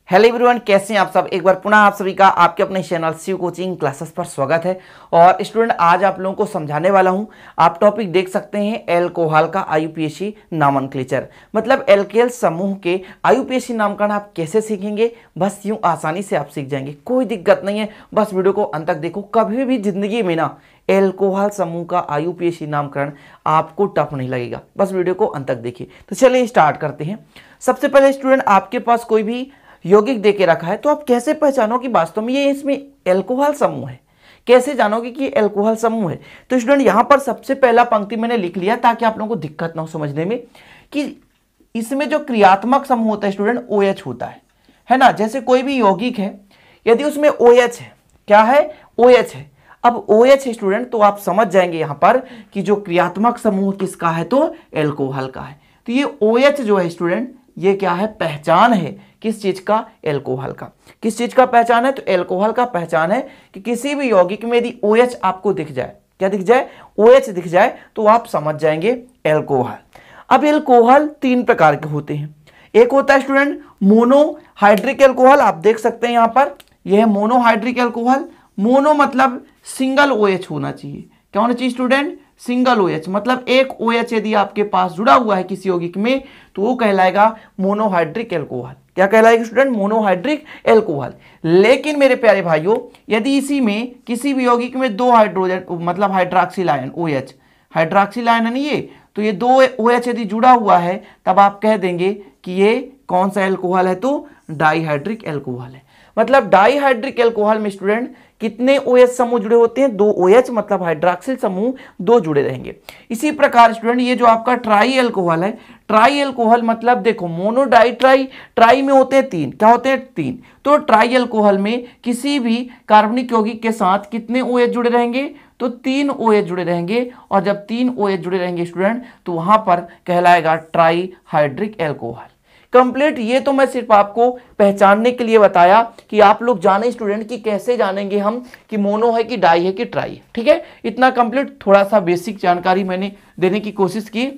Hello everyone, कैसे हैं आप सब। एक बार पुनः आप सभी का आपके अपने चैनल शिव कोचिंग क्लासेस पर स्वागत है। और स्टूडेंट, आज आप लोगों को समझाने वाला हूं। आप टॉपिक देख सकते हैं एल्कोहल का आईयूपीएसी नामनक्लेचर, मतलब एल्केल समूह के आईयूपीएसी नामकरण आप कैसे सीखेंगे। बस यूं आसानी से आप सीख जाएंगे, कोई दिक्कत नहीं है। बस वीडियो को अंत तक देखो। कभी भी जिंदगी में ना एल्कोहल समूह का आईयूपीएसी नामकरण आपको टफ नहीं लगेगा। बस वीडियो को अंत तक देखिए। तो चलिए स्टार्ट करते हैं। सबसे पहले स्टूडेंट, आपके पास कोई भी यौगिक दे के रखा है तो आप कैसे पहचानो कि वास्तव में ये इसमें एल्कोहल समूह है। कैसे जानोगे कि एल्कोहल समूह है। तो स्टूडेंट, यहां पर सबसे पहला पंक्ति मैंने लिख लिया ताकि आप लोगों को दिक्कत ना हो समझने में कि इसमें जो क्रियात्मक समूह होता है स्टूडेंट OH होता है ना। जैसे कोई भी यौगिक है, यदि उसमें OH है, क्या है, OH है। अब OH है स्टूडेंट, तो आप समझ जाएंगे यहां पर कि जो क्रियात्मक समूह किसका है, तो एल्कोहल का है। तो ये OH जो है स्टूडेंट, ये क्या है, पहचान है किस चीज का, एल्कोहल का। किस चीज का पहचान है, तो एल्कोहल का पहचान है कि किसी भी यौगिक में यदि OH आपको दिख जाए, क्या दिख जाए, OH दिख जाए, तो आप समझ जाएंगे एल्कोहल। अब एल्कोहल तीन प्रकार के होते हैं। एक होता है स्टूडेंट मोनोहाइड्रिक एल्कोहल, आप देख सकते हैं यहां पर, यह है मोनोहाइड्रिक एल्कोहल। मोनो मतलब सिंगल OH होना चाहिए। क्या होना चाहिए स्टूडेंट, सिंगल OH, मतलब एक OH यदि आपके पास जुड़ा हुआ है किसी यौगिक में तो वो कहलाएगा मोनोहाइड्रिक एल्कोहल। क्या कहलाएगा स्टूडेंट, मोनोहाइड्रिक एल्कोहल। लेकिन मेरे प्यारे भाइयों, यदि इसी में किसी भी यौगिक में दो हाइड्रोजन, मतलब hydroxyl ion OH, hydroxyl ion है नहीं ये, तो ये दो OH यदि जुड़ा हुआ है तब आप कह देंगे कि ये कौन सा एल्कोहल है, तो डाइहाइड्रिक एल्कोहल है। मतलब डाइहाइड्रिक एल्कोहल में स्टूडेंट कितने OH समूह जुड़े होते हैं, दो OH, मतलब हाइड्रॉक्सिल समूह दो जुड़े रहेंगे। इसी प्रकार स्टूडेंट ये जो आपका ट्राई एल्कोहल है, ट्राई एल्कोहल मतलब देखो मोनो डाई ट्राई, ट्राई में होते हैं तीन, क्या होते हैं, तीन। तो ट्राई एल्कोहल में किसी भी कार्बनिक यौगिक के साथ कितने OH जुड़े रहेंगे, तो तीन OH जुड़े रहेंगे। और जब तीन OH जुड़े रहेंगे स्टूडेंट, तो वहां पर कहलाएगा ट्राई हाइड्रिक एल्कोहल। कंप्लीट। ये तो मैं सिर्फ आपको पहचानने के लिए बताया कि आप लोग जाने स्टूडेंट कि कैसे जानेंगे हम कि मोनो है कि डाई है कि ट्राई है। ठीक है, इतना कंप्लीट, थोड़ा सा बेसिक जानकारी मैंने देने की कोशिश की।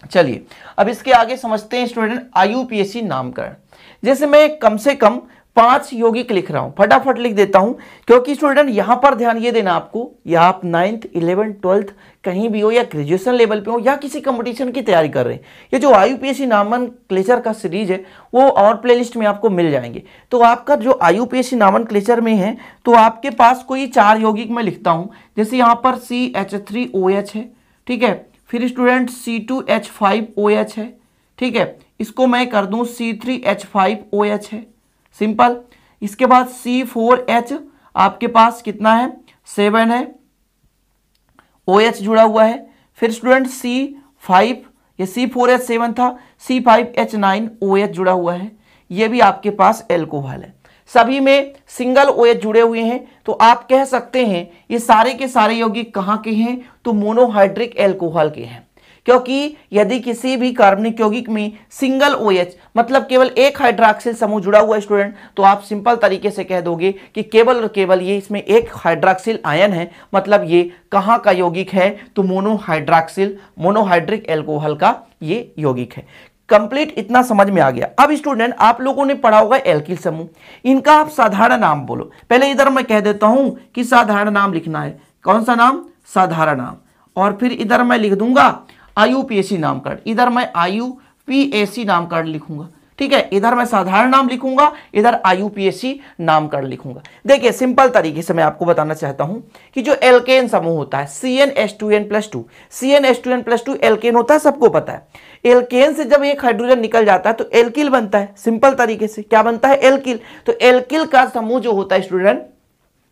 चलिए अब इसके आगे समझते हैं स्टूडेंट आईयूपीएसी नामकरण। जैसे मैं कम से कम 5 यौगिक लिख रहा हूं, फटाफट लिख देता हूं, क्योंकि स्टूडेंट यहां पर ध्यान ये देना आपको, या आप 9th 11th 12th कहीं भी हो, या ग्रेजुएशन लेवल पे हो, या किसी कंपटीशन की तैयारी कर रहे हैं, ये जो आईयूपीएसी नामनक्लेचर का सीरीज है वो और प्लेलिस्ट में आपको मिल जाएंगे। तो आपका जो आईयूपीएसी नामनक्लेचर में है, तो आपके पास कोई 4 यौगिक मैं लिखता हूं। जैसे यहां पर CH3OH है, ठीक है, फिर स्टूडेंट C2H5OH है, ठीक है, इसको मैं कर दूं C3H5OH है, सिंपल। इसके बाद C4H आपके पास कितना है, 7 है, OH जुड़ा हुआ है। फिर स्टूडेंट C5, ये C4H7 था, C5H9 OH जुड़ा हुआ है। ये भी आपके पास एल्कोहल है। सभी में सिंगल OH जुड़े हुए हैं, तो आप कह सकते हैं ये सारे के सारे यौगिक कहाँ के हैं, तो मोनोहाइड्रिक एल्कोहल के हैं। क्योंकि यदि किसी भी कार्बनिक यौगिक में सिंगल OH, मतलब केवल एक हाइड्रॉक्सिल समूह जुड़ा हुआ है स्टूडेंट, तो आप सिंपल तरीके से कह दोगे कि केवल और केवल ये इसमें एक हाइड्रॉक्सिल आयन है, मतलब ये कहाँ का यौगिक है, तो मोनोहाइड्रॉक्सिल, मोनोहाइड्रिक एल्कोहल का ये यौगिक है। कंप्लीट, इतना समझ में आ गया। अब स्टूडेंट आप लोगों ने पढ़ा होगा एल्किल समूह, इनका आप साधारण नाम बोलो। पहले इधर मैं कह देता हूं कि साधारण नाम लिखना है। कौन सा नाम, साधारण नाम। और फिर इधर मैं लिख दूंगा आईयूपीएसी नामकरण, इधर मैं आईयूपीएसी नामकरण लिखूंगा, ठीक है। इधर मैं साधारण नाम लिखूंगा, इधर आईयूपीएसी नामकरण लिखूंगा। देखिए सिंपल तरीके से मैं आपको बताना चाहता हूं कि जो एल्केन समूह होता है CnH2n+2, CnH2n+2 एल्केन होता है, सबको पता है। एल्केन से जब एक हाइड्रोजन निकल जाता है तो एल्किल बनता है। सिंपल तरीके से क्या बनता है, एल्किल। तो एल्किल का समूह जो होता है स्टूडेंट,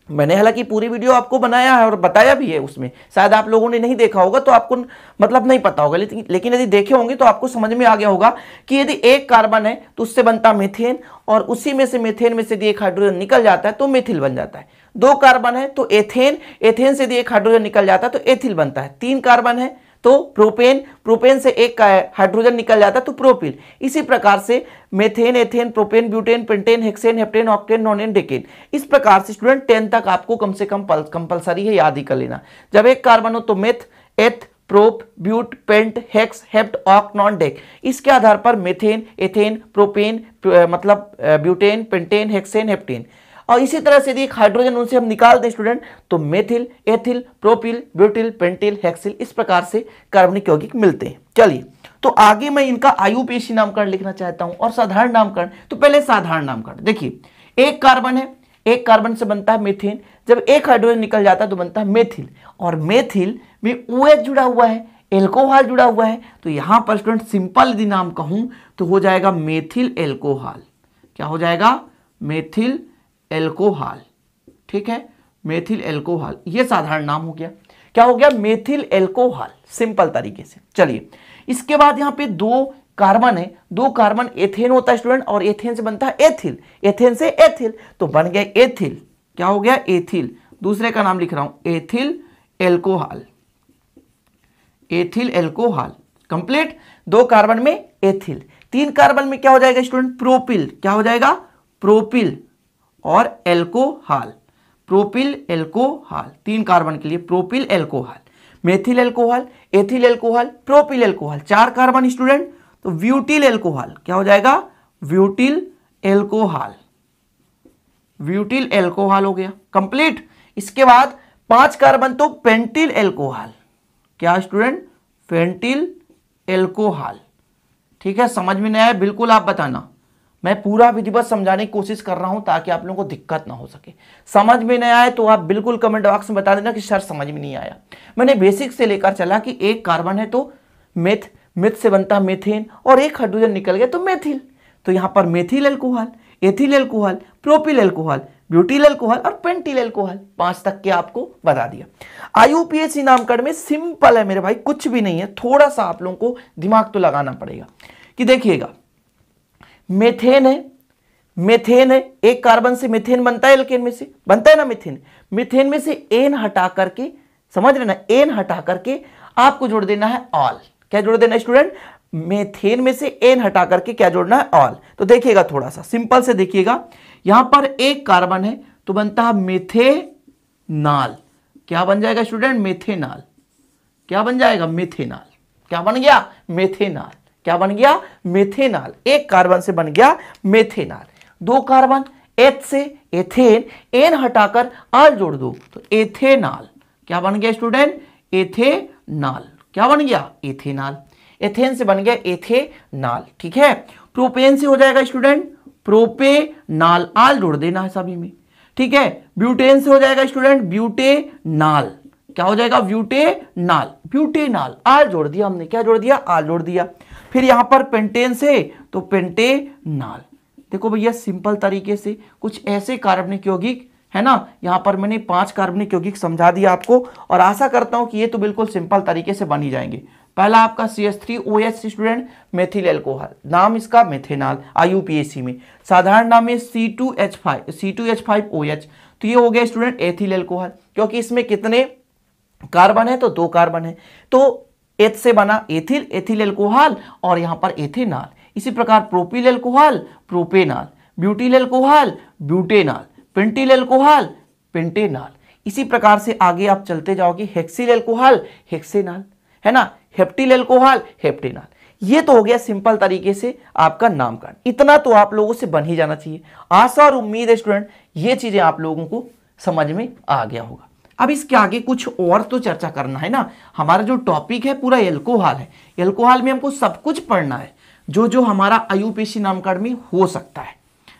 मैंने हालांकि पूरी वीडियो आपको बनाया है और बताया भी है उसमें, शायद आप लोगों ने नहीं देखा होगा तो आपको मतलब नहीं पता होगा, लेकिन यदि देखे होंगे तो आपको समझ में आ गया होगा कि यदि एक कार्बन है तो उससे बनता मीथेन, और उसी में से मीथेन में से यदि एक हाइड्रोजन निकल जाता है तो मिथिल बन जाता है। 2 कार्बन है तो एथेन, एथेन से यदि एक हाइड्रोजन निकल जाता है तो एथिल बनता है। 3 कार्बन है तो प्रोपेन, प्रोपेन से एक हाइड्रोजन निकल जाता है तो प्रोपिल। इसी प्रकार से methane, ethane, propane, butane, pentane, hexane, heptane, octane, नोनेन, decane. इस प्रकार से स्टूडेंट 10 तक आपको कम से कम कंपलसरी है, याद ही कर लेना। जब एक कार्बन हो तो meth, eth, prop, but, pent, hex, hept, oct, non, dec. इसके आधार पर मेथेन, एथेन, प्रोपेन, मतलब ब्यूटेन, पेंटेन, हेक्सेन, हेप्टेन। और इसी तरह से यदि एक हाइड्रोजन उनसे हम निकाल दें स्टूडेंट, तो methyl, ethyl, propyl, butyl, pentyl, hexyl, इस प्रकार से कार्बनिक यौगिक मिलते हैं। चलिए, तो आगे मैं इनका आयुपेशी नामकरण लिखना चाहता हूं और साधारण नामकरण। तो पहले साधारण नामकरण देखिए, एक कार्बन है, एक कार्बन से बनता है मीथेन। जब एक हाइड्रोजन निकल जाता है तो बनता है मेथिल, और मेथिल में OH जुड़ा हुआ है, एल्कोहल जुड़ा हुआ है। तो यहां पर स्टूडेंट सिंपल यदि नाम कहूं तो हो जाएगा मेथिल एल्कोहल। क्या हो जाएगा? Methyl alcohol. ठीक है, मेथिल एल्कोहल, ये साधारण नाम हो गया। क्या हो गया? मेथिल एल्कोहल, सिंपल तरीके से। चलिए, इसके बाद यहां पे दो कार्बन है, दो कार्बन एथेन होता है स्टूडेंट, और एथेन से बनता है एथिल, एथेन से एथिल, तो बन गया एथिल। क्या हो गया? एथिल। दूसरे का नाम लिख रहा हूं, ethyl alcohol, ethyl alcohol. Complete. दो कार्बन में एथिल, तीन कार्बन में क्या हो जाएगा स्टूडेंट? प्रोपिल। क्या हो जाएगा? प्रोपिल और एल्कोहल, प्रोपिल एल्कोहल। तीन कार्बन के लिए propyl alcohol, methyl alcohol, ethyl alcohol, propyl alcohol. चार कार्बन स्टूडेंट, तो ब्यूटिल एल्कोहल। क्या हो जाएगा? ब्यूटिल एल्कोहल, ब्यूटिल एल्कोहल हो गया। कंप्लीट। इसके बाद पांच कार्बन, तो पेंटिल एल्कोहल। क्या स्टूडेंट? Pentyl alcohol. ठीक है, समझ में नहीं आया बिल्कुल आप बताना, मैं पूरा विधिवत समझाने की कोशिश कर रहा हूं ताकि आप लोगों को दिक्कत ना हो सके। समझ में नहीं आए तो आप बिल्कुल कमेंट बॉक्स में बता देना कि सर समझ में नहीं आया। मैंने बेसिक से लेकर चला कि एक कार्बन है तो मेथ, मेथ से बनता मेथेन, और एक हाइड्रोजन निकल गया तो मेथिल। तो यहां पर methyl alcohol, ethyl alcohol, propyl alcohol, butyl alcohol और पेंटिल एल्कोहल, पांच तक के आपको बता दिया। आयुपीएसी नामकरण में सिंपल है मेरे भाई, कुछ भी नहीं है। थोड़ा सा आप लोगों को दिमाग तो लगाना पड़ेगा कि देखिएगा, मेथेन है, मेथेन है, एक कार्बन से मेथेन बनता है, एल्केन में से बनता है ना मेथेन। मेथेन में से एन हटा करके, समझ रहे ना, एन हटा करके आपको जोड़ देना है ऑल। क्या जोड़ देना है स्टूडेंट? मेथेन में से एन हटा करके क्या जोड़ना है? ऑल। तो देखिएगा, थोड़ा सा सिंपल से देखिएगा, यहां पर एक कार्बन है तो बनता है मेथेनाल। क्या बन जाएगा स्टूडेंट? मेथेनाल। क्या बन जाएगा? मेथेनाल। क्या बन गया? मेथेनाल। क्या बन गया? मेथेनाल। एक कार्बन से बन गया मेथेनाल। दो कार्बन, एच से एथेन, एन हटाकर आल जोड़ दो तो एथेनाल। क्या बन गया स्टूडेंट? एथेनाल। क्या बन गया? एथेनाल। एथेन से बन गया एथेनाल। ठीक है, प्रोपेन से हो जाएगा स्टूडेंट प्रोपेनाल, आल जोड़ देना है सभी में। ठीक है, ब्यूटेन से हो जाएगा स्टूडेंट ब्यूटेनाल। क्या हो जाएगा? ब्यूटेनाल, ब्यूटेनाल, आल जोड़ दिया हमने। क्या जोड़ दिया? आल जोड़ दिया। फिर यहां पर पेंटेन से तो पेंटेनाल। देखो भैया, सिंपल तरीके से कुछ ऐसे कार्बनिक यौगिक है ना, यहां पर मैंने पांच कार्बनिक यौगिक समझा दिया आपको, और आशा करता हूं कि ये तो बिल्कुल सिंपल तरीके से बन ही जाएंगे। पहला आपका CH3OH स्टूडेंट, मेथिल एल्कोहल, नाम इसका मेथेनाल आयुपीएसी में। साधारण नाम है C2H5OH, तो ये हो गया स्टूडेंट एथिल एल्कोहल, क्योंकि इसमें कितने कार्बन है? तो दो कार्बन है, तो एच से बना एथिल, एथिल एल्कोहल, और यहां पर एथेनाल। इसी प्रकार propyl alcohol, propanal, butyl alcohol, butanal, pentyl alcohol, pentanal. इसी प्रकार से आगे आप चलते जाओगे, हेक्सिल एल्कोहल, हेक्सेनाल, है ना, हेप्टिल एल्कोहल, हेप्टेनाल। ये तो हो गया सिंपल तरीके से आपका नामकरण। इतना तो आप लोगों से बन ही जाना चाहिए। आशा और उम्मीद है स्टूडेंट ये चीजें आप लोगों को समझ में आ गया होगा। अब इसके आगे कुछ और तो चर्चा करना है ना। हमारा जो टॉपिक है पूरा एल्कोहल है, एल्कोहल में हमको सब कुछ पढ़ना है जो जो हमारा आयुपेशी नामकरण में हो सकता है।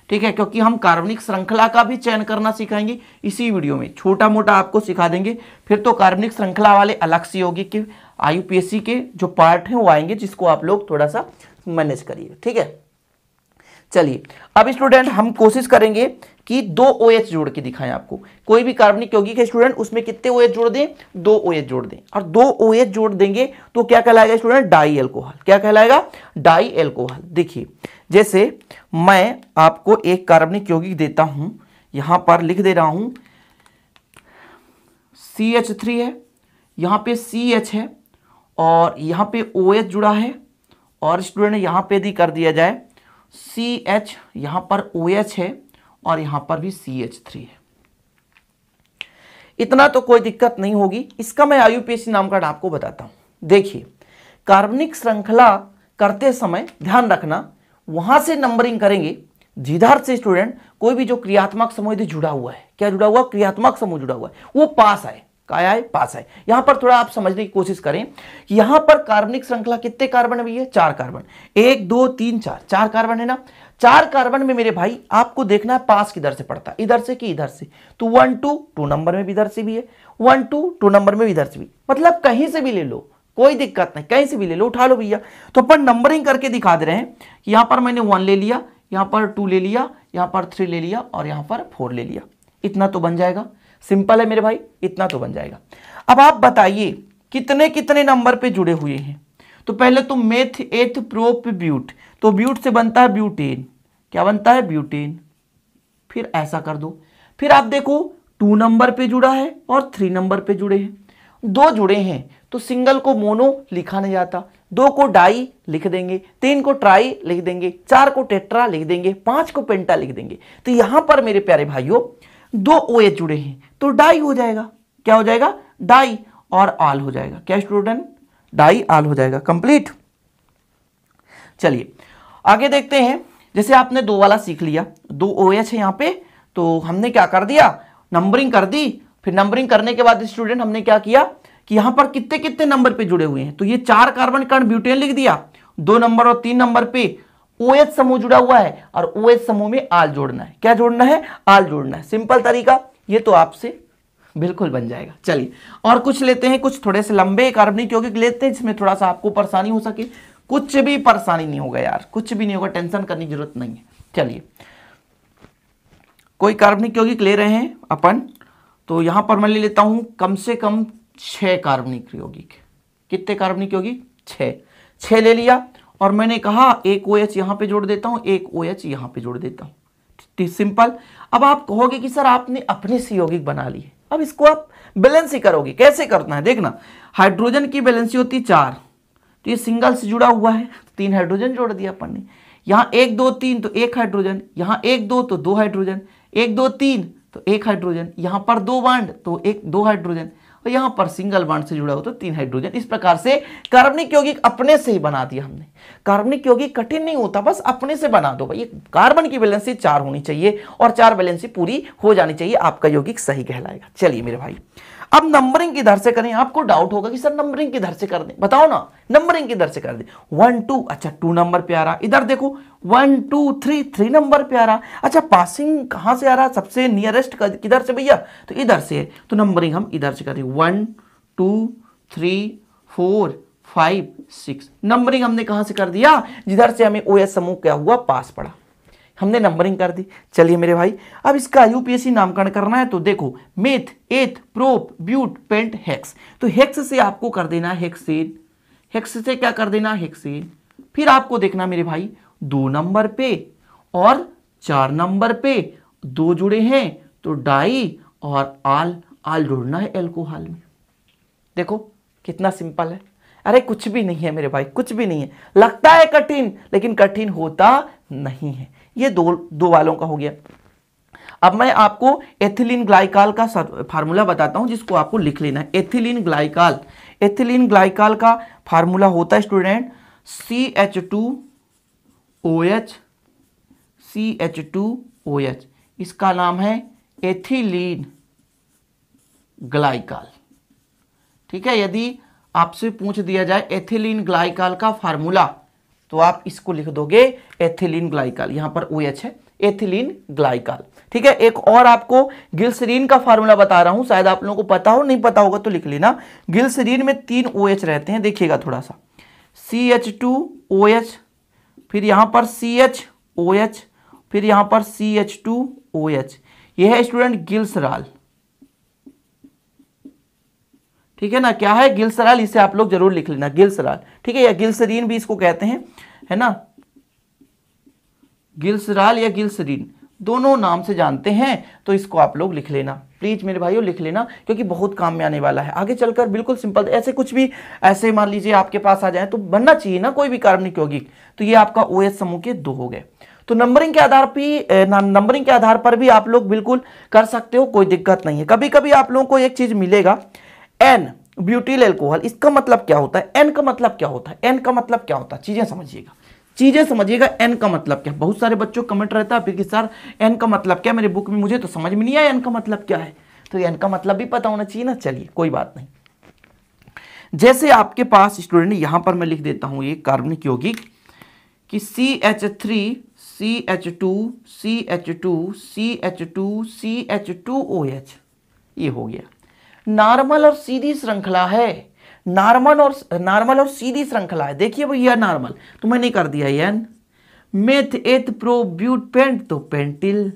ठीक है, क्योंकि हम कार्बनिक श्रृंखला का भी चयन करना सिखाएंगे इसी वीडियो में, छोटा मोटा आपको सिखा देंगे। फिर तो कार्बनिक श्रृंखला वाले अलग से यौगिक के आयुपीएसी के जो पार्ट हैं वो आएंगे, जिसको आप लोग थोड़ा सा मैनेज करिए। ठीक है, चलिए अब स्टूडेंट हम कोशिश करेंगे कि दो OH जोड़ के दिखाएं आपको। कोई भी कार्बनिक यौगिक है स्टूडेंट, उसमें कितने OH जोड़ दें? दो OH जोड़ दें, और दो OH जोड़ देंगे तो क्या कहलाएगा स्टूडेंट? Die alcohol. क्या कहलाएगा? Di alcohol. देखिए, जैसे मैं आपको एक कार्बनिक यौगिक देता हूं, यहां पर लिख दे रहा हूं CH3 है, यहां पे CH है, और यहां पे OH जुड़ा है, और स्टूडेंट यहां पे यदि कर दिया जाए CH, यहां पर OH है, और यहां पर भी CH3 है। इतना तो कोई दिक्कत नहीं होगी। इसका मैं आयुपीएसी नामकरण आपको बताता हूं। देखिए कार्बनिक श्रृंखला करते समय ध्यान रखना वहां से नंबरिंग करेंगे जिधर से स्टूडेंट कोई भी जो क्रियात्मक समूह यदि जुड़ा हुआ है, क्या जुड़ा हुआ, क्रियात्मक समूह जुड़ा हुआ है, वो पास आए, क्या आए, पास आए। यहां पर थोड़ा आप समझने की कोशिश करें कि यहां पर कार्बनिक श्रृंखला कितने कार्बन है भैया, 4 कार्बन, 1 2 3 4, 4 कार्बन है ना। 4 कार्बन में मेरे भाई आपको देखना है पास किधर से पड़ता है, इधर से कि इधर से, तो 1 2 नंबर में भी इधर से भी है, 1 2 नंबर में भी इधर से भी, मतलब कहीं से भी ले लो, कोई दिक्कत नहीं, कहीं से भी ले लो, उठा लो भैया। तो अपन नंबरिंग करके दिखा दे रहे हैं कि यहां पर मैंने 1 ले लिया, यहां पर 2 ले लिया, यहां पर 3 ले लिया और यहां पर 4 ले लिया, इतना तो बन जाएगा। सिंपल है मेरे भाई, इतना तो बन जाएगा। अब आप बताइए कितने कितने नंबर पे जुड़े हुए हैं। तो पहले तो मेथ एथ प्रोप ब्यूट, तो ब्यूट से बनता है ब्यूटेन, क्या बनता है, ब्यूटेन। फिर ऐसा कर दो, फिर आप देखो 2 नंबर पे जुड़ा है और 3 नंबर पे जुड़े हैं, 2 जुड़े हैं तो सिंगल को मोनो लिखा नहीं जाता, 2 को डाई लिख देंगे, 3 को ट्राई लिख देंगे, 4 को टेट्रा लिख देंगे, 5 को पेंटा लिख देंगे। तो यहां पर मेरे प्यारे भाइयों 2 OH जुड़े हैं तो डाई हो जाएगा, क्या हो जाएगा, डाई, और आल हो जाएगा, क्या स्टूडेंट, डाई आल हो जाएगा, कंप्लीट। चलिए आगे देखते हैं। जैसे आपने 2 वाला सीख लिया, 2 OH है यहां पे, तो हमने क्या कर दिया, नंबरिंग कर दी। फिर नंबरिंग करने के बाद स्टूडेंट हमने क्या किया कि यहां पर कितने कितने नंबर पे जुड़े हुए हैं, तो ये 4 कार्बन कण ब्यूटेन लिख दिया, 2 नंबर और 3 नंबर पे OH समूह जुड़ा हुआ है और OH समूह में आल जोड़ना है, क्या जोड़ना है, आल जोड़ना है। सिंपल तरीका, ये तो आपसे बिल्कुल बन जाएगा। चलिए और कुछ लेते हैं, कुछ थोड़े से लंबे कार्बनिक यौगिक लेते हैं जिसमें थोड़ा सा आपको परेशानी हो सके। कुछ भी परेशानी नहीं होगा यार, कुछ भी नहीं होगा, टेंशन करने की जरूरत नहीं है। चलिए कोई कार्बनिक यौगिक ले रहे हैं अपन, तो यहां पर मैं ले लेता हूं कम से कम 6 कार्बनिक यौगिक। कितने कार्बनिक यौगिक, 6 ले लिया, और मैंने कहा एक OH यहां पे जोड़ देता हूं, एक OH यहां पे जोड़ देता हूं, सिंपल। अब आप कहोगे कि सर आपने अपने से यौगिक बना लिए, अब इसको आप बैलेंस ही करोगे, कैसे करना है देखना। हाइड्रोजन की बैलेंसी होती 4, तो ये सिंगल से जुड़ा हुआ है, 3 हाइड्रोजन जोड़ दिया अपन ने। यहाँ 1 2 3 तो 1 हाइड्रोजन, यहाँ 1 2 तो 2 हाइड्रोजन, 1 2 3 तो 1 हाइड्रोजन, यहाँ पर 2 बांड तो 2 हाइड्रोजन, और यहाँ पर सिंगल बांड से जुड़ा हो तो 3 हाइड्रोजन। इस प्रकार से कार्बनिक यौगिक अपने से ही बना दिया हमने। कार्बनिक यौगिक कठिन नहीं होता, बस अपने से बना दो भाई। कार्बन की वैलेंसी 4 होनी चाहिए और 4 वैलेंसी पूरी हो जानी चाहिए, आपका यौगिक सही कहलाएगा। चलिए मेरे भाई अब नंबरिंग किधर से करें। आपको डाउट होगा कि सर नंबरिंग किधर से कर दें, बताओ ना, नंबरिंग किधर से कर दें। 1 2, अच्छा 2 नंबर पे आ रहा, इधर देखो 1 2 3, 3 नंबर पे आ रहा। अच्छा पासिंग कहां से आ रहा, सबसे नियरेस्ट किधर से भैया, तो इधर से है, तो नंबरिंग हम इधर से करें। 1 2 3 4 5 6, नंबरिंग हमने कहां से कर दिया, जिधर से हमें OH समूह क्या हुआ, पास पड़ा, हमने नंबरिंग कर दी। चलिए मेरे भाई अब इसका IUPAC नामकरण करना है, तो देखो meth eth prop but pent hex, तो हेक्स से आपको कर देना हेक्सेन, हेक्स से क्या कर देना, हेक्सेन। फिर आपको देखना मेरे भाई 2 नंबर पे और 4 नंबर पे 2 जुड़े हैं तो डाई और आल, आल जोड़ना है एल्कोहल में। देखो कितना सिंपल है, अरे कुछ भी नहीं है मेरे भाई, कुछ भी नहीं है। लगता है कठिन लेकिन कठिन होता नहीं है। ये दो वालों का हो गया। अब मैं आपको एथिलीन ग्लाइकॉल का फार्मूला बताता हूं जिसको आपको लिख लेना है। एथिलीन ग्लाइकॉल, एथिलीन ग्लाइकॉल का फार्मूला होता है स्टूडेंट CH2OH, CH2OH, इसका नाम है एथिलीन ग्लाइकॉल। ठीक है, यदि आपसे पूछ दिया जाए एथिलीन ग्लाइकॉल का फार्मूला तो आप इसको लिख दोगे एथिलीन ग्लाइकॉल, यहां पर OH है, एथिलीन ग्लाइकॉल। ठीक है, एक और आपको ग्लिसरीन का फार्मूला बता रहा हूं, शायद आप लोगों को पता हो, नहीं पता होगा तो लिख लेना। ग्लिसरीन में 3 OH रहते हैं, देखिएगा थोड़ा सा, CH2OH, फिर यहां पर CHOH, फिर यहां पर CH2OH, यह है स्टूडेंट गिल्सराल। ठीक है ना, क्या है, गिल्सराल, इसे आप लोग जरूर लिख लेना, गिल्सराल। ठीक है, या गिल्सरीन भी इसको कहते हैं, है ना, गिल्सराल या गिल्सरीन दोनों नाम से जानते हैं, तो इसको आप लोग लिख लेना प्लीज मेरे भाइयों, लिख लेना, क्योंकि बहुत काम में आने वाला है आगे चलकर। बिल्कुल सिंपल, ऐसे कुछ भी ऐसे मान लीजिए आपके पास आ जाए तो बनना चाहिए ना कोई भी कार्बनिक यौगिक। तो ये आपका OH समूह के 2 हो गए। तो नंबरिंग के आधार पर भी आप लोग बिल्कुल कर सकते हो, कोई दिक्कत नहीं है। कभी कभी आप लोगों को एक चीज मिलेगा, N ब्यूटिल अल्कोहल, इसका मतलब क्या होता है, एन का मतलब क्या होता है, एन का मतलब क्या होता है, चीजें समझिएगा, एन का मतलब क्या। बहुत सारे बच्चों कमेंट रहता है फिर कि सर एन का मतलब क्या, मेरे बुक में मुझे तो समझ में नहीं आया एन का मतलब क्या है। तो एन का मतलब भी पता होना चाहिए ना। चलिए कोई बात नहीं। जैसे आपके पास स्टूडेंट यहां पर मैं लिख देता हूं ये कार्बनिक यौगिक कि CH3 CH2 CH2 CH2 CH2OH, ये हो गया। नॉर्मल और सीधी श्रृंखला है, नॉर्मल और सीधी श्रृंखला है। देखिए भैया नॉर्मल तो मैंने कर दिया एन, meth eth pro but pent तो पेंटिल,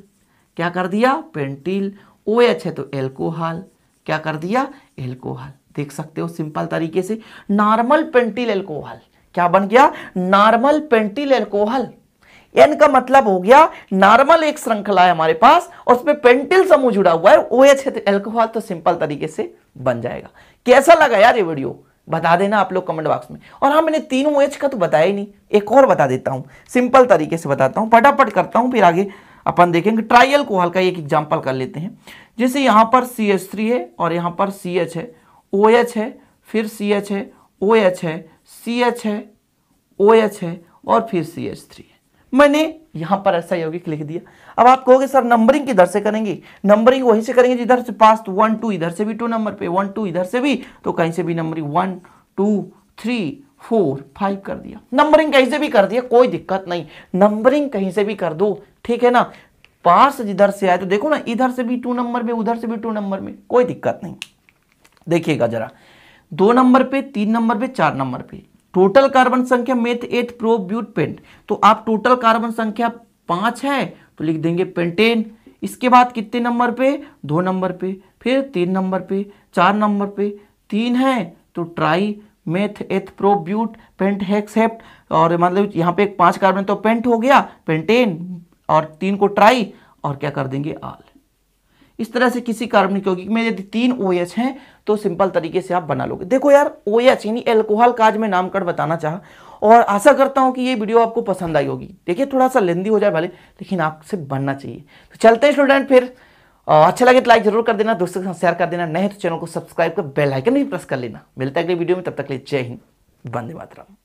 क्या कर दिया पेंटिल, OH है तो एल्कोहल, क्या कर दिया एल्कोहल। देख सकते हो सिंपल तरीके से नॉर्मल पेंटिल एल्कोहल, क्या बन गया नॉर्मल पेंटिल एल्कोहल। एन का मतलब हो गया नॉर्मल एक श्रृंखला है हमारे पास और उसमें पेंटिल समूह जुड़ा हुआ है, OH है तो एल्कोहल, तो सिंपल तरीके से बन जाएगा। कैसा लगा यार ये वीडियो, बता देना आप लोग कमेंट बॉक्स में। और हाँ मैंने 3 OH का तो बताया ही नहीं, एक और बता देता हूं, सिंपल तरीके से बताता हूं, फटाफट करता हूं फिर आगे अपन देखेंगे। ट्राई अल्कोहल का एक एग्जांपल कर लेते हैं। जैसे यहां पर CH3 है और यहां पर CH है, OH है, फिर CH है, OH है, CH है, OH है और फिर CH3 है। मैंने यहां पर ऐसा यौगिक लिख दिया। अब आप कहोगे सर नंबरिंग किधर से करेंगे, नंबरिंग वहीं से करेंगे जिधर से पास 1 2, इधर से भी 2 नंबर पे 1 2, इधर से भी तो कहीं से भी नंबरिंग 1 2 3 4 5 कर दिया। नंबरिंग कहीं से भी कर दिया, कोई दिक्कत नहीं, नंबरिंग कहीं से भी कर दो, ठीक है ना। पास जिधर से आए तो देखो ना, इधर से भी 2 नंबर में, उधर से भी 2 नंबर में, कोई दिक्कत नहीं। देखिएगा जरा, 2 नंबर पे, 3 नंबर पे, 4 नंबर पे टोटल कार्बन संख्या meth eth pro but pent, तो आप टोटल कार्बन संख्या 5 है तो लिख देंगे पेंटेन। इसके बाद कितने नंबर पे, 2 नंबर पे, फिर 3 नंबर पे, 4 नंबर पे 3 है तो tri meth eth pro but pent hex hept, और मतलब यहाँ पे 5 कार्बन तो पेंट हो गया पेंटेन, और 3 को ट्राई और क्या कर देंगे आल। इस तरह से किसी कार्बनिक यौगिक में यदि 3 OH हैं तो सिंपल तरीके से आप बना लोगे। देखो यार OH यानी एल्कोहल का आज मैं नामकरण बताना चाहा और आशा करता हूं कि ये वीडियो आपको पसंद आई होगी। देखिए थोड़ा सा लेंदी हो जाए भले, लेकिन आपसे बनना चाहिए। तो चलते हैं स्टूडेंट फिर, अच्छा लगे तो लाइक जरूर कर देना, दोस्तों के साथ शेयर कर देना, नहीं तो चैनल को सब्सक्राइब कर बेल आइकन भी प्रेस कर लेना। मिलता है अगले वीडियो में, तब तक के लिए जय हिंद, वंदे मातरम।